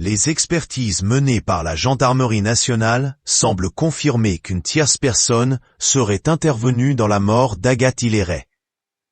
Les expertises menées par la gendarmerie nationale semblent confirmer qu'une tierce personne serait intervenue dans la mort d'Agathe Hilleret,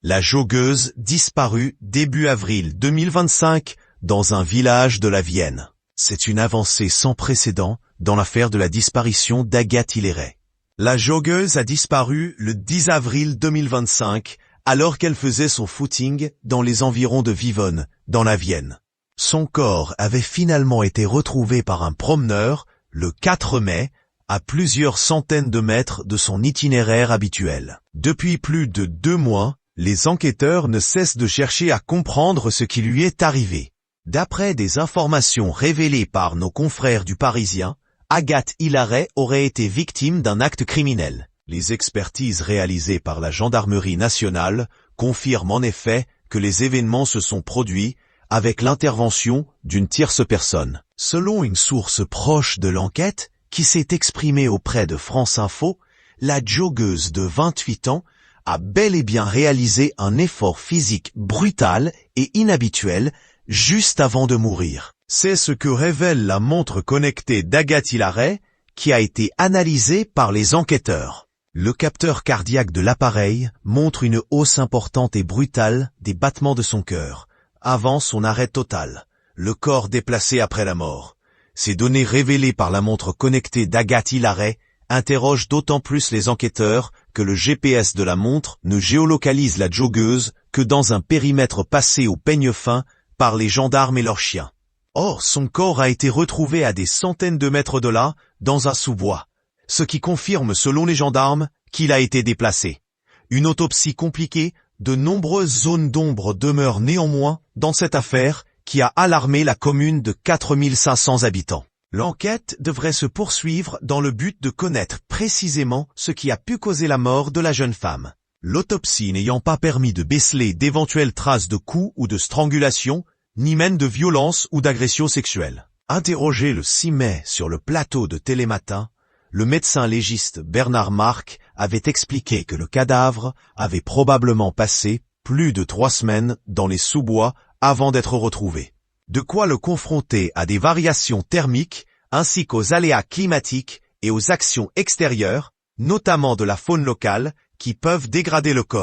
la joggeuse disparue début avril 2025 dans un village de la Vienne. C'est une avancée sans précédent dans l'affaire de la disparition d'Agathe Hilleret. La joggeuse a disparu le 10 avril 2025 alors qu'elle faisait son footing dans les environs de Vivonne, dans la Vienne. Son corps avait finalement été retrouvé par un promeneur le 4 mai, à plusieurs centaines de mètres de son itinéraire habituel. Depuis plus de 2 mois, les enquêteurs ne cessent de chercher à comprendre ce qui lui est arrivé. D'après des informations révélées par nos confrères du Parisien, Agathe Hilleret aurait été victime d'un acte criminel. Les expertises réalisées par la gendarmerie nationale confirment en effet que les événements se sont produits avec l'intervention d'une tierce personne. Selon une source proche de l'enquête, qui s'est exprimée auprès de France Info, la joggeuse de 28 ans a bel et bien réalisé un effort physique brutal et inhabituel juste avant de mourir. C'est ce que révèle la montre connectée d'Agathe Hilleret, qui a été analysée par les enquêteurs. Le capteur cardiaque de l'appareil montre une hausse importante et brutale des battements de son cœur, avant son arrêt total, le corps déplacé après la mort. Ces données révélées par la montre connectée d'Agathe Hilleret interrogent d'autant plus les enquêteurs que le GPS de la montre ne géolocalise la joggeuse que dans un périmètre passé au peigne fin par les gendarmes et leurs chiens. Or, son corps a été retrouvé à des centaines de mètres de là, dans un sous-bois, ce qui confirme selon les gendarmes qu'il a été déplacé. Une autopsie compliquée, de nombreuses zones d'ombre demeurent néanmoins dans cette affaire qui a alarmé la commune de 4500 habitants. L'enquête devrait se poursuivre dans le but de connaître précisément ce qui a pu causer la mort de la jeune femme. L'autopsie n'ayant pas permis de déceler d'éventuelles traces de coups ou de strangulation, ni même de violence ou d'agression sexuelle. Interrogé le 6 mai sur le plateau de Télématin, le médecin légiste Bernard Marc avait expliqué que le cadavre avait probablement passé plus de 3 semaines dans les sous-bois avant d'être retrouvé. De quoi le confronter à des variations thermiques ainsi qu'aux aléas climatiques et aux actions extérieures, notamment de la faune locale, qui peuvent dégrader le corps.